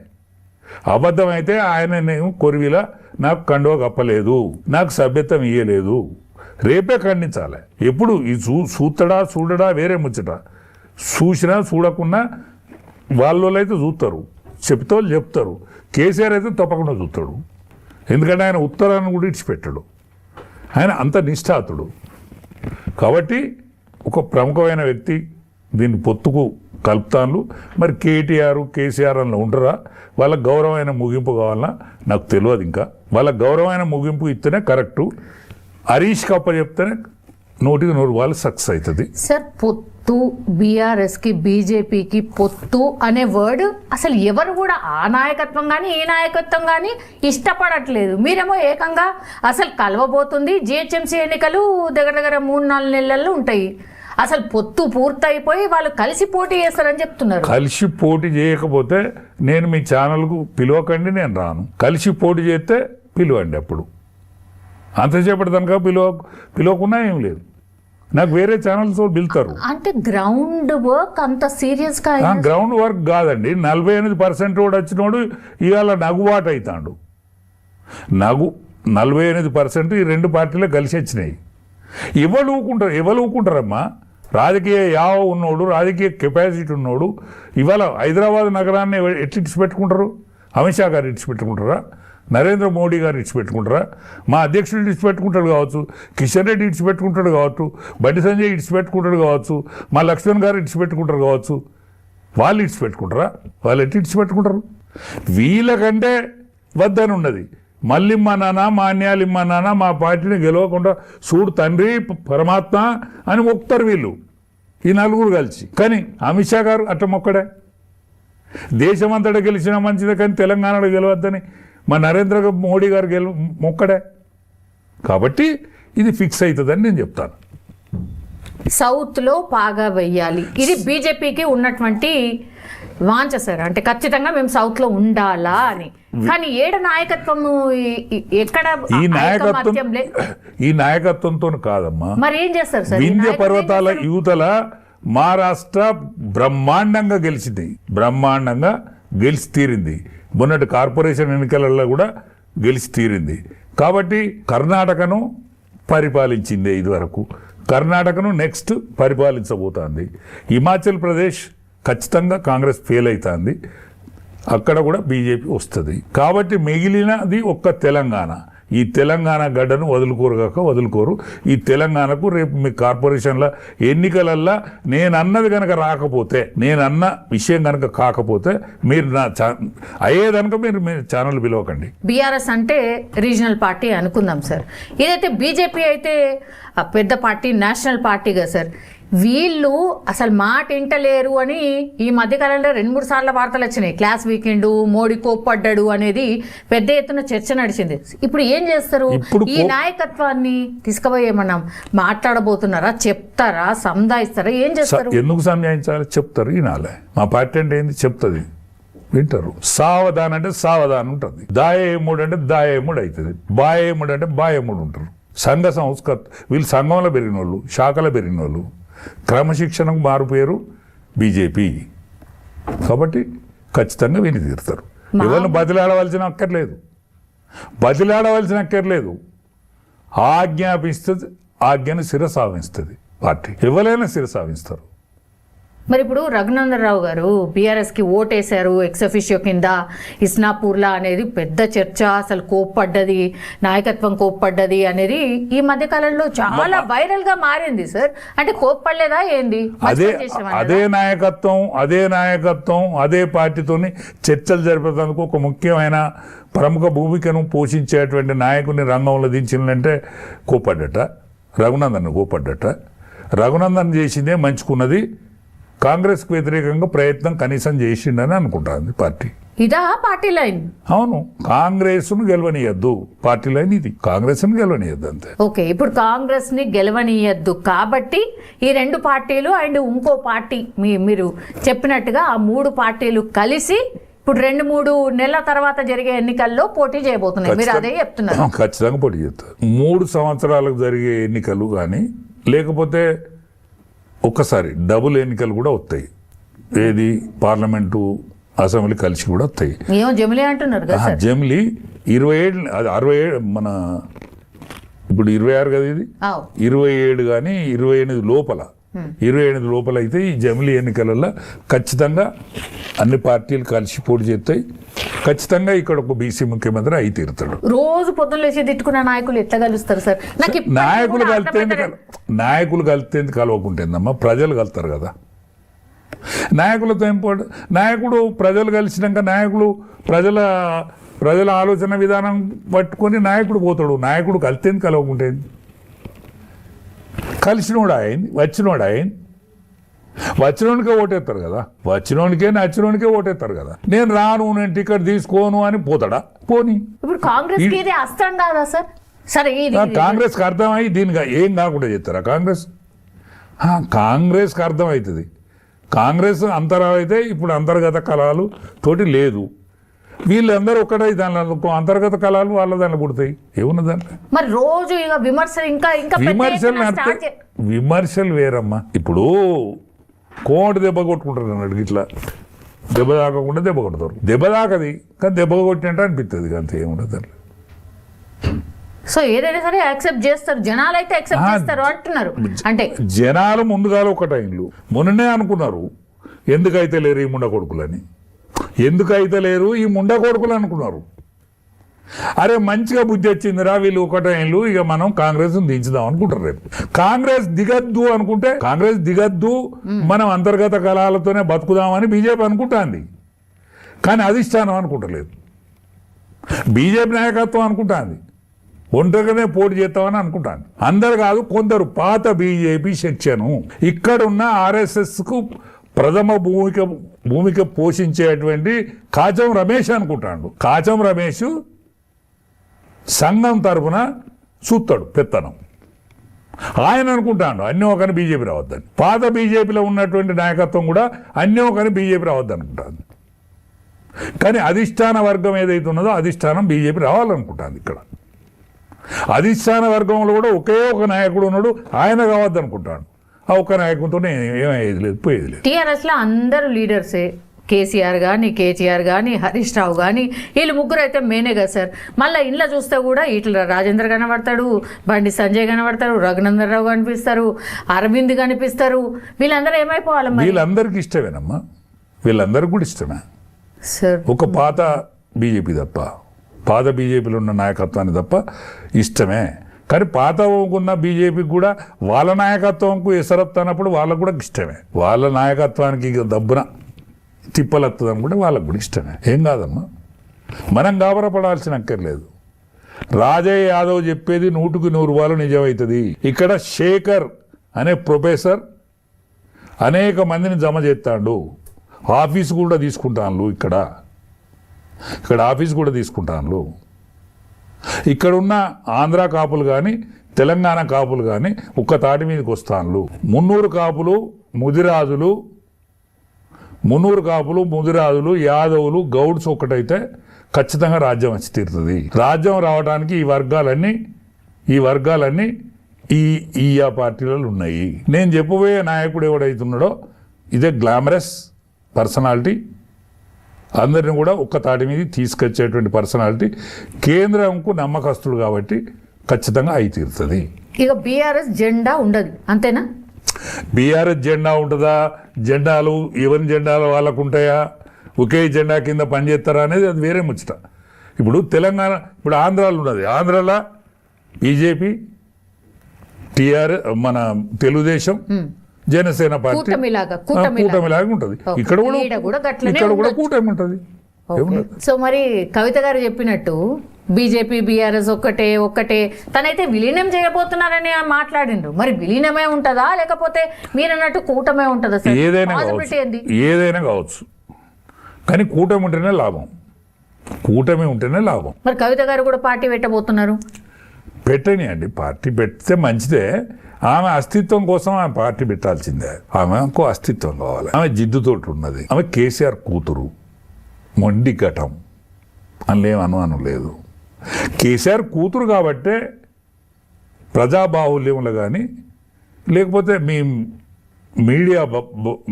అబద్ధం అయితే ఆయన నేను కొరివిలా నాకు కండువ కప్పలేదు, నాకు సభ్యత్వం ఇయ్యలేదు, రేపే ఖండించాలి. ఎప్పుడు ఈ చూస్తాడా చూడడా వేరే ముచ్చట. చూసినా చూడకున్నా వాళ్ళు అయితే చూస్తారు, చెప్తారు. కేసీఆర్ అయితే తప్పకుండా చూస్తాడు. ఎందుకంటే ఆయన ఉత్తరాన్ని కూడా ఇడిచిపెట్టాడు. ఆయన అంత నిష్ఠాతుడు. కాబట్టి ఒక ప్రముఖమైన వ్యక్తి దీన్ని పొత్తుకు కలుపుతాను. మరి కేసీఆర్ అని ఉండరా? వాళ్ళకి గౌరవమైన ముగింపు కావాలన్నా నాకు తెలియదు. ఇంకా వాళ్ళకి గౌరవమైన ముగింపు ఇస్తేనే కరెక్టు. హరీష్ కప్ప చెప్తేనే 100% వాళ్ళు సక్సెస్ అవుతుంది. సార్, పొత్తు, బీఆర్ఎస్కి బీజేపీకి పొత్తు అనే వర్డ్ అసలు ఎవరు కూడా ఆ నాయకత్వం కానీ ఈ నాయకత్వం కానీ ఇష్టపడట్లేదు. మీరేమో ఏకంగా అసలు కలవబోతుంది, జిహెచ్ఎంసీ ఎన్నికలు దగ్గర 3-4 నెలల్లో ఉంటాయి, అసలు పొత్తు పూర్తయిపోయి వాళ్ళు కలిసి పోటీ చేస్తారని చెప్తున్నారు. కలిసి పోటీ చేయకపోతే నేను మీ ఛానల్కు పిలవకండి, నేను రాను. కలిసి పోటీ చేస్తే పిలవండి. అప్పుడు అంతసేపటి కనుక పిలవకున్నా ఏం లేదు. నాకు వేరే ఛానల్స్ పిలుతారు. అంటే గ్రౌండ్ వర్క్ అంత సీరియస్ గా గ్రౌండ్ వర్క్ కాదండి. 48% కూడా వచ్చినోడు ఇవాళ నగుబాటు అవుతాడు. 48% ఈ రెండు పార్టీలే కలిసి వచ్చినాయి. ఎవరు ఊకుంటారమ్మా? రాజకీయ యావ ఉన్నోడు, రాజకీయ కెపాసిటీ ఉన్నోడు ఇవాళ హైదరాబాద్ నగరాన్ని ఎట్లా ఇడిచిపెట్టుకుంటారు? అమిత్ షా గారు ఇడిచిపెట్టుకుంటారా? నరేంద్ర మోడీ గారు ఇడిచిపెట్టుకుంటారా? మా అధ్యక్షుడు ఇడిచిపెట్టుకుంటాడు కావచ్చు, కిషన్ రెడ్డి ఇడిచిపెట్టుకుంటాడు కావచ్చు, బండి సంజయ్ ఇడిచిపెట్టుకుంటాడు కావచ్చు, మా లక్ష్మణ్ గారు ఇడిచిపెట్టుకుంటారు కావచ్చు. వాళ్ళు ఇడిచిపెట్టుకుంటారా? వాళ్ళు ఎట్టి ఇడిచిపెట్టుకుంటారు? వీళ్ళకంటే వద్దని ఉన్నది. మళ్ళీ మా నాన్న, మా అన్యాలు మా నాన్న మా పార్టీని గెలవకుండా చూడు తండ్రి పరమాత్మ అని మొక్కుతారు వీళ్ళు, ఈ నలుగురు కలిసి. కానీ అమిత్ షా గారు అట్ట మొక్కడే. దేశమంతటా గెలిచినా మంచిదే, కానీ తెలంగాణలో గెలవద్దని మా నరేంద్ర మోడీ గారు మొక్కడే. కాబట్టి ఇది ఫిక్స్ అవుతుందని నేను చెప్తాను. సౌత్ లో పాగా వెయ్యాలి, ఇది బీజేపీకి ఉన్నటువంటి వాంఛ సార్. అంటే ఖచ్చితంగా మేము సౌత్ లో ఉండాలా అని. కానీ ఏడ నాయకత్వము ఎక్కడ? ఈ నాయకత్వంతో కాదమ్మా. మరి ఏం చేస్తారు సార్? వింధ్య పర్వతాల యువతల మహారాష్ట్ర బ్రహ్మాండంగా గెలిచింది, బ్రహ్మాండంగా గెలిచి తీరింది. మొన్నటి కార్పొరేషన్ ఎన్నికలలో కూడా గెలిచి తీరింది. కాబట్టి కర్ణాటకను పరిపాలించింది ఇదివరకు, కర్ణాటకను నెక్స్ట్ పరిపాలించబోతోంది. హిమాచల్ ప్రదేశ్ ఖచ్చితంగా కాంగ్రెస్ ఫెయిల్ అవుతుంది, అక్కడ కూడా బీజేపీ వస్తుంది. కాబట్టి మిగిలినది ఒక్క తెలంగాణ. ఈ తెలంగాణ గడ్డను వదులుకోరు. ఈ తెలంగాణకు రేపు మీ కార్పొరేషన్ల ఎన్నికలల్లా నేను అన్నది కనుక రాకపోతే, నేను అన్న విషయం కనుక కాకపోతే మీరు నా అయ్యేదనుక మీరు ఛానల్ పిలవకండి. బీఆర్ఎస్ అంటే రీజనల్ పార్టీ అనుకుందాం సార్. ఇదైతే బీజేపీ అయితే పెద్ద పార్టీ, నేషనల్ పార్టీగా సార్. వీళ్ళు అసలు మాట ఇంటలేరు అని ఈ మధ్యకాలంలో 2-3 సార్లు వార్తలు వచ్చినాయి. క్లాస్ వీకెండ్, మోడీ కోప్పడ్డాడు అనేది పెద్ద ఎత్తున చర్చ నడిచింది. ఇప్పుడు ఏం చేస్తారు? ఈ నాయకత్వాన్ని తీసుకుపోయి ఏమన్నా మాట్లాడబోతున్నారా? చెప్తారా? సంధాయిస్తారా? ఏం చేస్తారు? ఎందుకు సంధాయించాలి? చెప్తారు, వినాలి. మా పార్టీ అంటే ఏంది చెప్తుంది, వింటారు. సావధాన్ అంటే సావధాన్ ఉంటుంది, దాయేముడు అంటే దాయేముడు అవుతుంది, బాయేముడు అంటే బాయేముడు ఉంటారు. సంఘ సంస్కృతి, వీళ్ళు సంఘంలో పెరిగిన వాళ్ళు, శాఖలో పెరిగిన వాళ్ళు. క్రమశిక్షణకు మారు పేరు బీజేపీ. కాబట్టి ఖచ్చితంగా విని తీరుతారు. ఎవరిని బదిలాడవలసిన అక్కర్లేదు. ఆజ్ఞాపిస్తుంది, ఆజ్ఞను శిరసావిస్తుంది పార్టీ. ఎవరైనా శిరసావిస్తారు. మరి ఇప్పుడు రఘునందన్ రావు గారు బీఆర్ఎస్కి ఓటేశారు ఎక్స్ అఫిషియో కింద ఇస్నాపూర్లా అనేది పెద్ద చర్చ. అసలు కోప్పడ్డది, నాయకత్వం కోప్పడ్డది అనేది ఈ మధ్య కాలంలో చాలా వైరల్ గా మారింది సార్. అంటే కోప్పడలేదా ఏంది? అదే నాయకత్వం అదే పార్టీతోని చర్చలు జరిపేందుకు ఒక ముఖ్యమైన ప్రముఖ భూమికను పోషించేటువంటి నాయకుడిని రంగంలో దించిందంటే కోప్పడ్డట, రఘునందన్ చేసిందే మంచుకున్నది. కాంగ్రెస్కు వ్యతిరేకంగా ప్రయత్నం కనీసం చేసిండని అనుకుంటుంది పార్టీ. ఇదా పార్టీ లైన్? అవును, కాంగ్రెస్ను గెలవనీయద్దు పార్టీ లైన్ ఇది. కాంగ్రెస్ను గెలవనీయద్దు అంతే. ఓకే, ఇప్పుడు కాంగ్రెస్ ని గెలవనీయద్దు కాబట్టి ఈ 2 పార్టీలు అండ్ ఇంకో పార్టీ మీరు చెప్పినట్టుగా ఆ 3 పార్టీలు కలిసి ఇప్పుడు 2-3 నెలల తర్వాత జరిగే ఎన్నికల్లో పోటీ చేయబోతున్నాయి. మీరు అదే చెప్తున్నారు? ఖచ్చితంగా పోటీ చేస్తారు. 3 సంవత్సరాలకు జరిగే ఎన్నికలు కానీ లేకపోతే ఒక్కసారి డబుల్ ఎన్నికలు కూడా వస్తాయి. ఏది పార్లమెంటు అసెంబ్లీ కలిసి కూడా వస్తాయి. ఏమో జమిలీ అంటున్నారు కదా సార్. జమిలీ 27 అది 67 మన ఇప్పుడు 26 కదా ఇది, 27 కానీ 28 లోపల 28 లోపల అయితే ఈ జమిలీ ఎన్నికలలో ఖచ్చితంగా అన్ని పార్టీలు కలిసి పోటీ చేస్తాయి. ఖచ్చితంగా ఇక్కడ ఒక బీసీ ముఖ్యమంత్రి అయి తీరుతాడు. రోజు పొద్దున్న లేచి తిట్టుకున్న నాయకులు ఎట్లా కలుస్తారు సార్? నాకు ఇప్పటికీ నాయకులు కూడా కలిస్తేందుకు కలవకుంటేందమ్మా, ప్రజలు కలుతారు కదా. నాయకులతో ఏం పోడు, నాయకుడు ప్రజలు కలిసినాక నాయకుడు ప్రజల ఆలోచన విధానం పట్టుకొని నాయకుడు పోతాడు. నాయకుడు కలితేందుకు కలవకుంటేంది? కలిసినోడు అయింది, వచ్చినోడు అయింది. వచ్చినోనికే ఓటేస్తారు కదా, నచ్చినోనికే ఓటేస్తారు కదా. నేను రాను, నేను టికెట్ తీసుకోను అని పోతాడా? పోనీ. ఇప్పుడు కాంగ్రెస్ కి ఇది అస్త్రం కాదా సార్? సరే కాంగ్రెస్కి అర్థమై దీనిగా ఏం కాకుండా చేస్తారా? కాంగ్రెస్కి అర్థమవుతుంది. కాంగ్రెస్ అంతరాలు అయితే ఇప్పుడు అంతర్గత కళలు తోటి లేదు. వీళ్ళందరూ ఒక్కటే దానిలో అంతర్గత కళలు వాళ్ళ దాంట్లో పుడతాయి. ఏమున్న దాంట్లో మరి రోజు ఇక విమర్శలు వేరమ్మా. ఇప్పుడు కోటి దెబ్బ కొట్టుకుంటారు అన్నాడు, ఇట్లా దెబ్బ తాకకుండా దెబ్బ కొడతారు. దెబ్బ తాకది కానీ దెబ్బ కొట్టినట్టు అనిపిస్తుంది, అంతే. ఏముండదు దాంట్లో. సో ఏదైనా సరే యాక్సెప్ట్ చేస్తారు, జనాలు అయితే యాక్సెప్ట్ చేస్తారు అంటున్నారు. అంటే జనాలు ముందుగా ఒకటైన్లు మొన్ననే అనుకున్నారు ఎందుకైతే లేరు ఈ ముండ కొడుకులని, ఎందుకైతే లేరు ఈ ముండ కొడుకులు అనుకున్నారు. అరే మంచిగా బుద్ధి వచ్చిందిరా వీళ్ళు ఒకటైన్లు, ఇక మనం కాంగ్రెస్ దించుదాం అనుకుంటారు. రేపు కాంగ్రెస్ దిగద్దు అనుకుంటే మనం అంతర్గత కళాలతోనే బతుకుదామని బీజేపీ అనుకుంటాంది. కానీ అధిష్టానం అనుకుంటలేదు, బీజేపీ నాయకత్వం అనుకుంటాంది. ఒంటరిగానే పోటీ చేస్తామని అనుకుంటాను. అందరు కాదు, కొందరు పాత బీజేపీ సెక్షను ఇక్కడున్న ఆర్ఎస్ఎస్కు ప్రథమ భూమిక పోషించేటువంటి కాచం రమేష్ అనుకుంటాడు. కాచం రమేష్ సంఘం తరఫున చూస్తాడు పెత్తనం. ఆయన అనుకుంటాడు అన్నీ ఒకని బీజేపీ రావద్దని. పాత బీజేపీలో ఉన్నటువంటి నాయకత్వం కూడా అన్నీ ఒకని బీజేపీ రావద్దు అనుకుంటాను. కానీ అధిష్టాన వర్గం ఏదైతే ఉన్నదో అధిష్టానం బీజేపీ రావాలనుకుంటుంది. ఇక్కడ అధిష్టాన వర్గంలో కూడా ఒకే ఒక నాయకుడు ఉన్నాడు, ఆయన కావద్దు అనుకుంటాడు. ఆ ఒక్క నాయకుడితో ఏమయ్యేది లేదు, పోయేది లేదు. టీఆర్ఎస్ లో అందరూ లీడర్సే, కేసీఆర్ కానీ, కేటీఆర్ కానీ, హరీష్ రావు కానీ, వీళ్ళు ముగ్గురు అయితే మేనే కదా సార్. మళ్ళీ ఇంట్లో చూస్తే కూడా ఇట్లా రాజేంద్ర కనబడతాడు, బండి సంజయ్ కనబడతారు, రఘునందన్ రావు కనిపిస్తారు, అరవింద్ కనిపిస్తారు. వీళ్ళందరూ ఏమైపోవాలి? వీళ్ళందరికీ ఇష్టమేనమ్మా, వీళ్ళందరికీ కూడా ఇష్టమే సార్. ఒక పాత బీజేపీ తప్ప, పాత బీజేపీలో ఉన్న నాయకత్వాన్ని తప్ప ఇష్టమే. కానీ పాత ఉన్న బీజేపీకి కూడా వాళ్ళ నాయకత్వంకు ఎసరత్తు అన్నప్పుడు వాళ్ళకు కూడా ఇష్టమే. వాళ్ళ నాయకత్వానికి దబ్బున తిప్పలెత్తదని కూడా వాళ్ళకు కూడా ఇష్టమే. ఏం కాదమ్మా, మనం గాబరపడాల్సిన అక్కర్లేదు. రాజయ్య యాదవ్ చెప్పేది 100కి 100 నిజమవుతుంది. ఇక్కడ శేఖర్ అనే ప్రొఫెసర్ అనేక మందిని జమ చేస్తాడు, ఆఫీసు కూడా తీసుకుంటాను. ఇక్కడ ఆఫీస్ కూడా తీసుకుంటాను. ఇక్కడున్న ఆంధ్ర కాపులు కానీ తెలంగాణ కాపులు కానీ ఒక్క తాటి మీదకి వస్తాను. మున్నూరు కాపులు ముదిరాజులు యాదవులు గౌడ్స్ ఒక్కటైతే ఖచ్చితంగా రాజ్యం వచ్చి తీరుతుంది. రాజ్యం రావడానికి ఈ వర్గాలన్నీ ఈ పార్టీలలో ఉన్నాయి. నేను చెప్పబోయే నాయకుడు ఎవడైతున్నాడో ఇదే గ్లామరస్ పర్సనాలిటీ, అందరిని కూడా ఒక్క తాటి మీద తీసుకొచ్చేటువంటి పర్సనాలిటీ, కేంద్రంకు నమ్మకస్తుడు కాబట్టి ఖచ్చితంగా అయి తీరుతుంది. ఇక బీఆర్ఎస్ జెండా ఉండదు, అంతేనా? బీఆర్ఎస్ జెండా ఉంటుందా, జెండాలు ఎవరి జెండాలు వాళ్ళకు ఉంటాయా, ఒకే జెండా కింద పనిచేస్తారా అనేది అది వేరే ముచ్చట. ఇప్పుడు తెలంగాణ, ఇప్పుడు ఆంధ్రాలో ఉన్నది, ఆంధ్రాలో బీజేపీ, టీఆర్ఎస్, మన తెలుగుదేశం, జనసేన పార్టీ కూటమిలాగా ఉంటుంది. ఇక్కడ కూడా కూటమి ఉంటుంది. సో మరి కవిత గారు చెప్పినట్టు బీజేపీ బీఆర్ఎస్ ఒక్కటే తనైతే విలీనం చేయబోతున్నారని మాట్లాడిండ్రు. మరి విలీనమే ఉంటుందా లేకపోతే మీరన్నట్టు కూటమే ఉంటుందా? ఏదైనా కావచ్చు, కానీ కూటమి ఉంటేనే లాభం. మరి కవిత గారు కూడా పార్టీ పెట్టబోతున్నారు. పెట్టని అండి, పార్టీ పెడితే మంచిదే. ఆమె అస్తిత్వం కోసం ఆమె పార్టీ పెట్టాల్సిందే. ఆమెకు అస్తిత్వం కావాలి. ఆమె జిద్దుతోటి ఉన్నది. ఆమె కేసీఆర్ కూతురు, మొండి ఘటం అనుమానం లేదు. కేసీఆర్ కూతురు కాబట్టే ప్రజాబాహుల్యంలో కానీ లేకపోతే మీ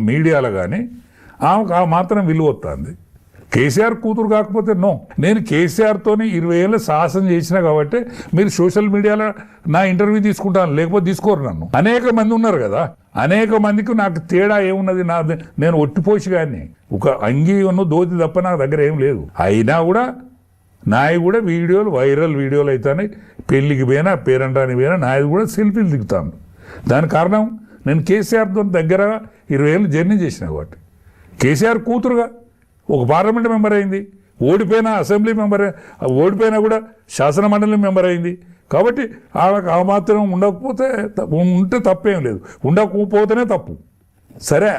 మీడియాలో కానీ ఆమెకు ఆ మాత్రం విలువ వస్తుంది. కేసీఆర్ కూతురు కాకపోతే నో. నేను కేసీఆర్తోని 20 ఏళ్ళ సాహసం చేసినా కాబట్టి మీరు సోషల్ మీడియాలో నా ఇంటర్వ్యూ తీసుకుంటాను, లేకపోతే తీసుకోరు నన్ను. అనేక మంది ఉన్నారు కదా, అనేక మందికి నాకు తేడా ఏమున్నది? నేను ఒట్టిపోసి కానీ ఒక అంగీ ఉన్న దోతి తప్ప నా దగ్గర ఏం లేదు. అయినా కూడా నాయి కూడా వీడియోలు వైరల్ వీడియోలు అవుతాయి. పెళ్ళికి పోయినా పేరంటానికి పోయినా నాది కూడా సెల్ఫీలు దిగుతాను. దాని కారణం నేను కేసీఆర్తో దగ్గర 20 ఏళ్ళు జర్నీ చేసిన కాబట్టి. కేసీఆర్ కూతురుగా ఒక పార్లమెంట్ మెంబర్ అయింది, ఓడిపోయినా అసెంబ్లీ మెంబర్, ఓడిపోయినా కూడా శాసన మండలి మెంబర్ అయింది. కాబట్టి ఆమెకు ఆ మాత్రం ఉండకపోతే ఉంటే తప్పేం లేదు, ఉండకపోతేనే తప్పు. సరే,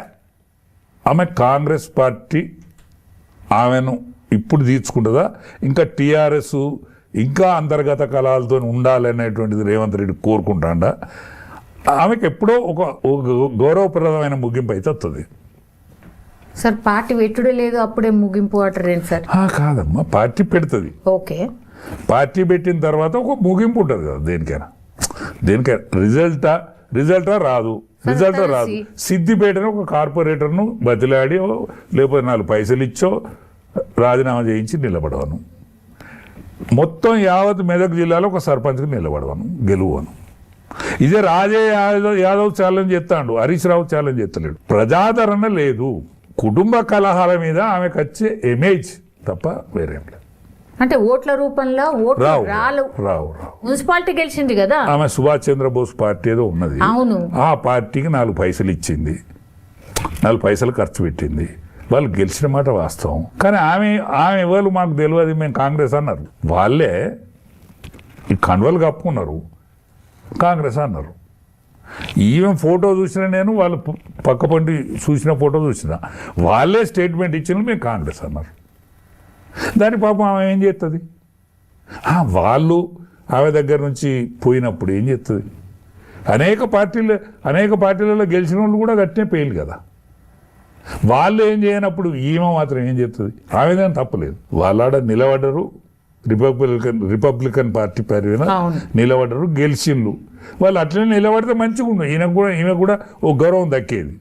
ఆమె కాంగ్రెస్ పార్టీ ఆమెను ఇప్పుడు తీర్చుకుంటుందా, ఇంకా టీఆర్ఎస్ ఇంకా అంతర్గత కళాలతో ఉండాలనేటువంటిది రేవంత్ రెడ్డి కోరుకుంటాడా? ఆమెకు ఎప్పుడో ఒక గౌరవప్రదమైన ముగింపు అయితే వస్తుంది. సార్ పార్టీ పెట్టుడే లేదు, అప్పుడే ముగింపు అంటారేంటి సార్? కాదమ్మా, పార్టీ పెడుతుంది. ఓకే, పార్టీ పెట్టిన తర్వాత ఒక ముగింపు ఉంటుంది కదా దేనికైనా. రిజల్టా రాదు. సిద్దిపేటను ఒక కార్పొరేటర్ను బతిలాడి లేకపోతే 4 పైసలు ఇచ్చో రాజీనామా చేయించి నిలబడవను. మొత్తం యావత్ మెదక్ జిల్లాలో ఒక సర్పంచ్కి నిలబడవను, గెలువను. ఇదే రాజే యాదవ్ ఛాలెంజ్ చేస్తాడు, హరీష్ రావు ఛాలెంజ్ చేస్తలేడు. ప్రజాదరణ లేదు. కుటుంబ కలహాల మీద ఆమెకు వచ్చే ఇమేజ్ తప్ప వేరేం లేదు. అంటే ఓట్ల రూపంలో ఓట్లు రావు. మున్సిపాలిటీ గెలిచింది కదా ఆమె, సుభాష్ చంద్రబోస్ పార్టీ ఏదో ఉన్నది, అవును, ఆ పార్టీకి 4 పైసలు ఇచ్చింది, 4 పైసలు ఖర్చు పెట్టింది. వాళ్ళు గెలిచిన మాట వాస్తవం. కానీ ఆమె ఎవరు మాకు తెలియదు, మేము కాంగ్రెస్ అన్నారు. వాళ్ళే ఈ కండువలు కప్పుకున్నారు, కాంగ్రెస్ అన్నారు. ఈవెన్ ఫోటో చూసిన నేను, వాళ్ళు పక్క పండి చూసిన ఫోటో చూసిన, వాళ్ళే స్టేట్మెంట్ ఇచ్చిన మేము కాంగ్రెస్ అన్నారు. దాని పాపం ఆమె ఏం చేస్తుంది? వాళ్ళు ఆమె దగ్గర నుంచి పోయినప్పుడు ఏం చేస్తుంది? అనేక పార్టీలలో గెలిచిన వాళ్ళు కూడా గట్టినే పేలు కదా. వాళ్ళు ఏం చేయనప్పుడు ఈమె మాత్రం ఏం చేస్తుంది? ఆమెదేం తప్పలేదు. వాళ్ళాడ నిలబడ్డరు, రిపబ్లికన్ పార్టీ పేరున నిలబడ్డరు, గెలిచిండ్రు. వాళ్ళు అట్లనే నిలబడితే మంచిగా ఉండవు. ఈమె కూడా ఒక గౌరవం దక్కేది.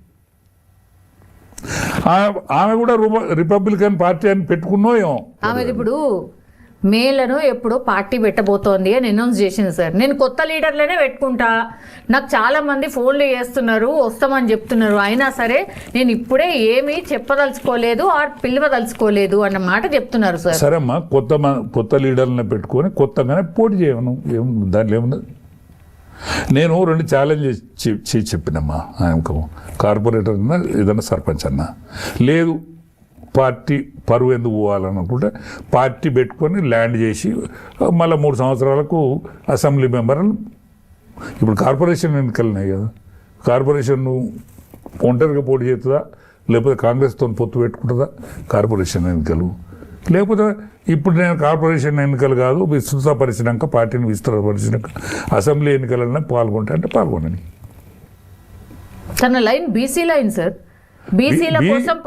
ఆమె కూడా రిపబ్లికన్ పార్టీ అని పెట్టుకున్నో ఏమో. ఆమె ఇప్పుడు మేలను ఎప్పుడో పార్టీ పెట్టబోతోంది అని అనౌన్స్ చేసింది సార్. నేను కొత్త లీడర్లనే పెట్టుకుంటా, నాకు చాలా మంది ఫోన్లు చేస్తున్నారు, వస్తామని చెప్తున్నారు, అయినా సరే నేను ఇప్పుడే ఏమీ చెప్పదలుచుకోలేదు ఆర్ పిలవదలుచుకోలేదు అన్న మాట చెప్తున్నారు సార్. సరే అమ్మా, కొత్త లీడర్లను పెట్టుకొని కొత్తగానే పోటీ చేయను, దాంట్లో ఏమున్నది? నేను 2 ఛాలెంజ్ చెప్పినమ్మా ఆయనకు, కార్పొరేటర్ అన్నా ఏదన్నా సర్పంచ్ అన్నా. లేదు పార్టీ పరువు ఎందుకు పోవాలనుకుంటే పార్టీ పెట్టుకొని ల్యాండ్ చేసి మళ్ళీ 3 సంవత్సరాలకు అసెంబ్లీ మెంబర్లు. ఇప్పుడు కార్పొరేషన్ ఎన్నికలున్నాయి కదా, కార్పొరేషన్ ఒంటరిగా పోటీ చేస్తుందా, లేకపోతే కాంగ్రెస్తో పొత్తు పెట్టుకుంటుందా? కార్పొరేషన్ ఎన్నికలు. లేకపోతే ఇప్పుడు నేను కార్పొరేషన్ ఎన్నికలు కాదు, విస్తృతపరిచినాక, పార్టీని విస్తృతపరిచినాక అసెంబ్లీ ఎన్నికలన్నా పాల్గొంటా అంటే పాల్గొనని. తన లైన్ బీసీ లైన్ సార్. బీసీల కోసం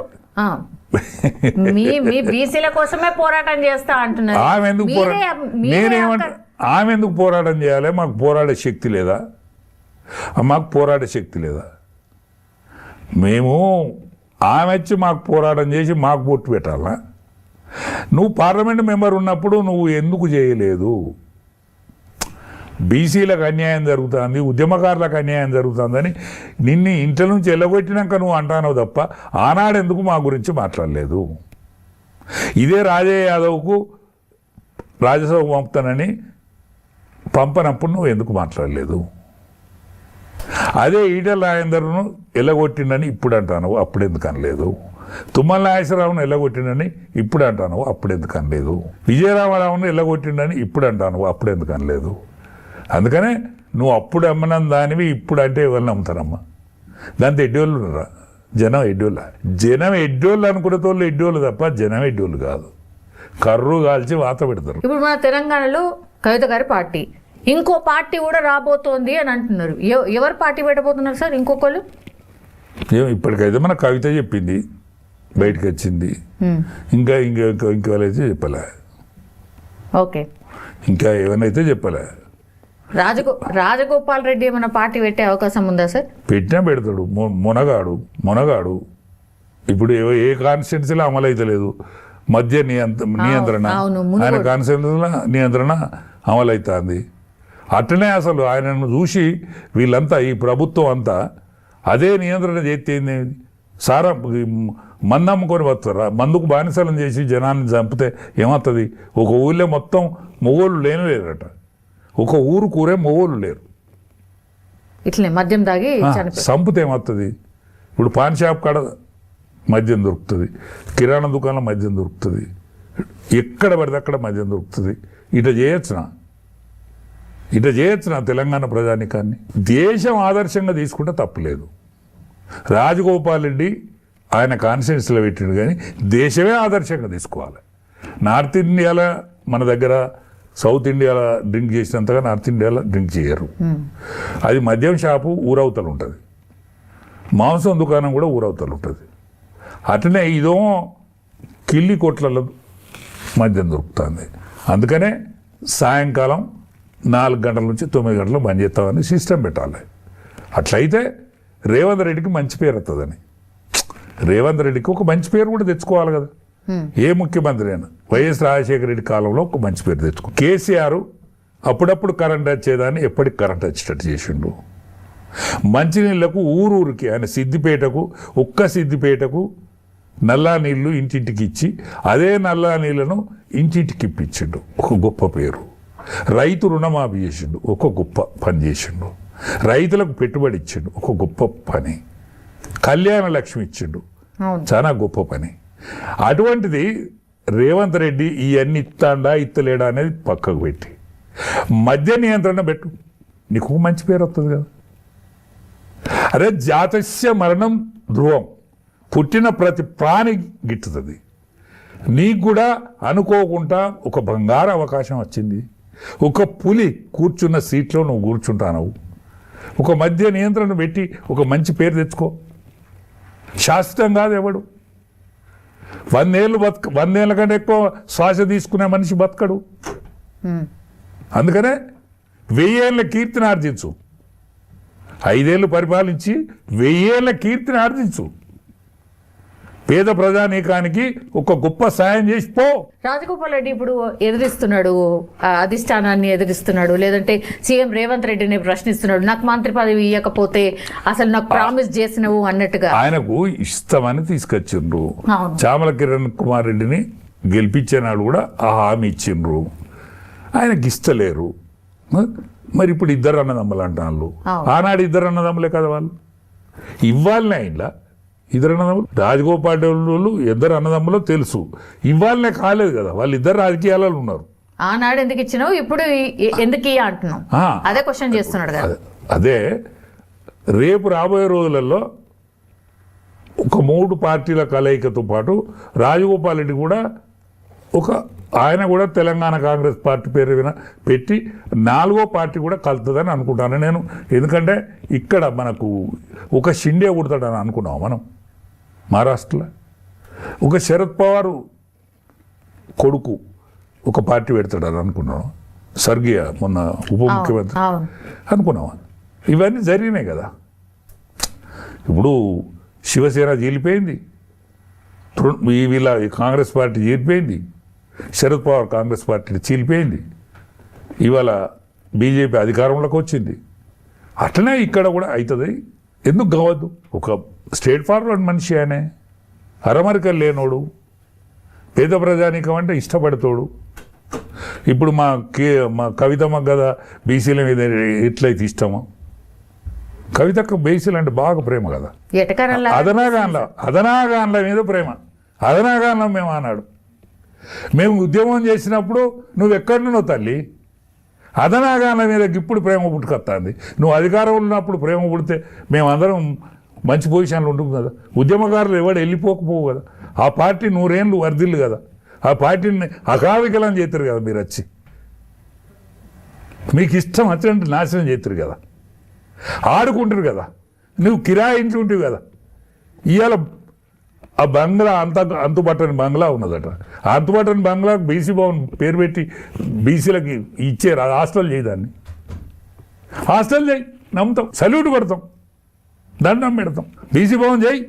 మీ బీసీల కోసమే పోరాటం చేస్తా అంటున్నారు. ఆమె ఎందుకు పోరాటం చేయాలి? మాకు పోరాడే శక్తి లేదా? మాకు పోరాడే శక్తి లేదా? మేము ఆమె వచ్చి మాకు పోరాటం చేసి మాకు పొట్టు పెట్టాలా? నువ్వు పార్లమెంట్ మెంబర్ ఉన్నప్పుడు నువ్వు ఎందుకు చేయలేదు? బీసీలకు అన్యాయం జరుగుతుంది, ఉద్యమకారులకు అన్యాయం జరుగుతుందని నిన్ను ఇంట్లో నుంచి వెళ్ళగొట్టినాక నువ్వు అంటానో తప్ప ఆనాడు ఎందుకు మా గురించి మాట్లాడలేదు? ఇదే రాజయ్య యాదవ్కు రాజ్యసభ పంపుతానని పంపనప్పుడు నువ్వు ఎందుకు మాట్లాడలేదు? అదే ఈటెల రాజేందర్ను వెళ్ళగొట్టిండని ఇప్పుడు అంటాను, అప్పుడు ఎందుకు అనలేదు? తుమ్మల నాగేశ్వరరావును వెళ్ళగొట్టిండని ఇప్పుడు అంటాను, అప్పుడు ఎందుకు అనలేదు? విజయరామరావును వెళ్ళగొట్టిండని ఇప్పుడు అంటాను, అప్పుడు ఎందుకు అనలేదు? అందుకనే నువ్వు అప్పుడు అమ్మనం దానివి ఇప్పుడు అంటే ఎవరిని నమ్ముతారమ్మా? దాంతో ఎడ్డోళ్ళు ఉన్నారా? జనం ఎడ్డోళ్ళు అనుకునే తోళ్ళు ఎడ్డోళ్ళు తప్ప జనం ఎడ్డోళ్ళు కాదు. కర్రు కాల్చి వాత పెడతారు. ఇప్పుడు మన తెలంగాణలో కవిత గారి పార్టీ, ఇంకో పార్టీ కూడా రాబోతోంది అని అంటున్నారు. ఎవరు పార్టీ పెట్టబోతున్నారు సార్? ఇంకొకళ్ళు ఇప్పటికైతే మన కవిత చెప్పింది, బయటకు వచ్చింది. ఇంకా ఇంకెవరైతే చెప్పలే. ఓకే, ఇంకా ఏమైనా చెప్పలే. రాజగోపాల్ రెడ్డి ఏమైనా పార్టీ పెట్టే అవకాశం ఉందా సార్? పెట్టినా పెడతాడు. మునగాడు ఇప్పుడు ఏ కాన్స్టిట్యున్సీలో అమలు అయితే లేదు, మద్య నియంత్రణ అవును, ఆయన కాన్స్టిట్యున్సీలో నియంత్రణ అమలు అవుతుంది. అట్లనే అసలు ఆయనను చూసి వీళ్ళంతా ఈ ప్రభుత్వం అంతా అదే నియంత్రణ చేస్తే సారా మందు అమ్ముకొని వస్తారా? మందుకు బానిసలను చేసి జనాన్ని చంపితే ఏమవుతుంది? ఒక ఊళ్ళో మొత్తం మొగోళ్ళు లేరట, ఒక ఊరు కూరే మొగోళ్ళు లేరు. ఇట్లనే మద్యం తాగి చనిపోయి చంపితే ఏమవుతుంది? ఇప్పుడు పాన్ షాప్ కాడ మద్యం దొరుకుతుంది, కిరాణా దుకాణంలో మద్యం దొరుకుతుంది, ఎక్కడ పడితే అక్కడ మద్యం దొరుకుతుంది. ఇట్లా చేయొచ్చునా తెలంగాణ ప్రజానికాన్ని? దేశం ఆదర్శంగా తీసుకుంటే తప్పులేదు. రాజగోపాల్ రెడ్డి ఆయన కాన్స్టిట్యున్సీలో పెట్టిండు, కానీ దేశమే ఆదర్శంగా తీసుకోవాలి. నార్త్ ఇండియాలో మన దగ్గర సౌత్ ఇండియాలో డ్రింక్ చేసినంతగా నార్త్ ఇండియాలో డ్రింక్ చేయరు. అది మద్యం షాపు ఊరవతలు ఉంటుంది, మాంసం దుకాణం కూడా ఊరవతలు ఉంటుంది. అట్లనే ఇదో కిల్లి కొట్లలో మద్యం దొరుకుతుంది. అందుకనే సాయంకాలం 4 గంటల నుంచి 9 గంటలు బంద్ చేస్తామని సిస్టమ్ పెట్టాలి. అట్లయితే రేవంత్ రెడ్డికి మంచి పేరు వస్తుందని. రేవంత్ రెడ్డికి ఒక మంచి పేరు కూడా తెచ్చుకోవాలి కదా, ఏ ముఖ్యమంత్రి అయినా. వైఎస్ రాజశేఖర రెడ్డి కాలంలో ఒక మంచి పేరు తెచ్చుకో. కేసీఆర్ అప్పుడప్పుడు కరెంట్ వచ్చేదాన్ని ఎప్పటికి కరెంట్ వచ్చేటట్టు చేసిండు. మంచినీళ్లకు ఊరూరికి ఆయన సిద్దిపేటకు నల్లా నీళ్లు ఇంటింటికి ఇచ్చి అదే నల్లా నీళ్లను ఇంటింటికి ఇప్పించిండు, ఒక గొప్ప పేరు. రైతు రుణమాఫీ చేసిండు, ఒక గొప్ప పని చేసిండు. రైతులకు పెట్టుబడి ఇచ్చిండు, ఒక గొప్ప పని. కళ్యాణ లక్ష్మి ఇచ్చిండు, చాలా గొప్ప పని. అటువంటిది రేవంత్ రెడ్డి ఇవన్నీ ఇత్తలేడా అనేది పక్కకు పెట్టి మద్య నియంత్రణ పెట్టు, నీకు మంచి పేరు వస్తుంది కదా. అరే జాతస్య మరణం ధ్రువం, పుట్టిన ప్రతి ప్రాణి గిట్టుతుంది. నీకు కూడా అనుకోకుండా ఒక బంగారు అవకాశం వచ్చింది. ఒక పులి కూర్చున్న సీట్లో నువ్వు కూర్చుంటావు. ఒక మద్య నియంత్రణ పెట్టి ఒక మంచి పేరు తెచ్చుకో. శాశ్వతం కాదు ఎవడు. 100 ఏళ్ళు 100 ఏళ్ళ కంటే ఎక్కువ శ్వాస తీసుకునే మనిషి బతకడు. అందుకనే 1000 ఏళ్ళ కీర్తిని ఆర్జించు. 5 ఏళ్ళు పరిపాలించి 1000 ఏళ్ళ కీర్తిని ఆర్జించు. పేద ప్రజానీకానికి ఒక గొప్ప సాయం చేసిపో. రాజగోపాల్ రెడ్డి ఇప్పుడు ఎదిరిస్తున్నాడు, అధిష్టానాన్ని ఎదిరిస్తున్నాడు, లేదంటే సీఎం రేవంత్ రెడ్డిని ప్రశ్నిస్తున్నాడు. నాకు మంత్రి పదవి ఇవ్వకపోతే అసలు నాకు ప్రామిస్ చేసినవు అన్నట్టుగా ఆయనకు ఇష్టమని తీసుకొచ్చిండ్రు. చామల కిరణ్ కుమార్ రెడ్డిని గెలిపించేనాడు కూడా ఆ హామీ ఇచ్చిండ్రు, ఆయనకి ఇస్తలేరు. మరి ఇప్పుడు 2 అన్నదమ్ములు అంటారు. ఆనాడు 2 అన్నదమ్ములే కదా వాళ్ళు. ఇవ్వాలనే ఇలా 2 అన్నదమ్ములు. రాజగోపాల్ రెడ్డి 2 అన్నదమ్ములో తెలుసు, ఇవ్వాలనే కాలేదు కదా. వాళ్ళు 2 రాజకీయాలలో ఉన్నారు. ఆనాడు ఎందుకు ఇచ్చినావు, ఇప్పుడు ఎందుకు అంటున్నావు, అదే క్వశ్చన్ చేస్తున్నాడు కదా. అదే రేపు రాబోయే రోజులలో ఒక 3 పార్టీల కలయికతో పాటు రాజగోపాల్ రెడ్డి కూడా ఆయన కూడా తెలంగాణ కాంగ్రెస్ పార్టీ పేరు పెట్టి 4వ పార్టీ కూడా కలుతుందని అనుకుంటాను నేను. ఎందుకంటే ఇక్కడ మనకు ఒక షిండే పుడతాడని అనుకున్నాం మనం మహారాష్ట్రలో. ఒక శరద్ పవార్ కొడుకు ఒక పార్టీ పెడతాడని అనుకున్నాం, స్వర్గీయ మొన్న ఉప ముఖ్యమంత్రి అనుకున్నాం. ఇవన్నీ జరిగినాయి కదా. ఇప్పుడు శివసేన చీలిపోయింది, వీళ్ళ కాంగ్రెస్ పార్టీ చీలిపోయింది, శరద్ పవార్ కాంగ్రెస్ పార్టీ చీలిపోయింది, ఇవాళ బీజేపీ అధికారంలోకి వచ్చింది. అట్లనే ఇక్కడ కూడా అవుతుంది. ఎందుకు కావద్దు? ఒక స్ట్రేట్ ఫార్వర్డ్ మనిషి ఆయనే, అరమరికలు లేనోడు, పేద ప్రజానీకం అంటే ఇష్టపడతాడు. ఇప్పుడు మా కవితమ్మ కదా బీసీల మీద ఎట్లయితే ఇష్టమో, కవితకు బీసీలు అంటే బాగా ప్రేమ కదా. అదనాగాన్ల మీద ప్రేమ. అదనాగాన్లం మేము అన్నాడు, మేము ఉద్యమం చేసినప్పుడు నువ్వు ఎక్కడున్నావు తల్లి, అదనాగాన్ల మీద ఇప్పుడు ప్రేమ పుట్టుకొస్తుంది. నువ్వు అధికారంలో ఉన్నప్పుడు ప్రేమ పుడితే మేమందరం మంచి పొజిషన్లో ఉంటుంది కదా. ఉద్యమకారులు ఎవడు వెళ్ళిపోకపోవు కదా. ఆ పార్టీ 100 ఏళ్ళు వర్ధిల్లు కదా. ఆ పార్టీని అకావికలం చేస్తారు కదా. మీరు వచ్చి మీకు ఇష్టం వచ్చినట్టు నాశనం చేస్తారు కదా, ఆడుకుంటారు కదా. నువ్వు కిరాయించుంటావు కదా. ఇవాళ ఆ బంగ్లా అంతుపట్టని బంగ్లా ఉన్నదట. ఆ అంతుపట్టని బంగ్లా బీసీ భవన్ పేరు పెట్టి బీసీలకి ఇచ్చారు. అది హాస్టల్ చేయదాన్ని, హాస్టల్ చేయి, నమ్ముతాం, సల్యూట్ కొడతాం, దండం పెడతాం. బీసీ భవన్ చేయి,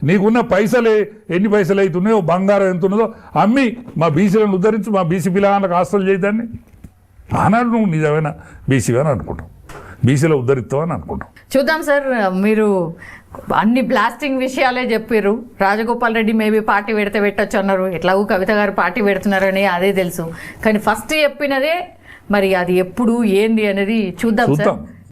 నీకున్న పైసలు ఎన్ని పైసలు అవుతున్నాయో బంగారం ఎంత ఉన్నదో అమ్మి మా బీసీలను ఉద్ధరించు, మా బీసీ పిల్లలకు ఆస్తులు చేయదాన్ని ఆనాడు నువ్వు నిజమైన బీసీగా అని అనుకుంటాం, బీసీలో ఉద్ధరిస్తావని అనుకుంటాం. చూద్దాం సార్, మీరు అన్ని బ్లాస్టింగ్ విషయాలే చెప్పారు. రాజగోపాల్ రెడ్డి మేబీ పార్టీ పెట్టచ్చు అన్నారు, ఎట్లాగూ కవిత గారు పార్టీ పెడుతున్నారని అదే తెలుసు. కానీ ఫస్ట్ చెప్పినదే మరి అది ఎప్పుడు ఏంది అనేది చూద్దాం సార్.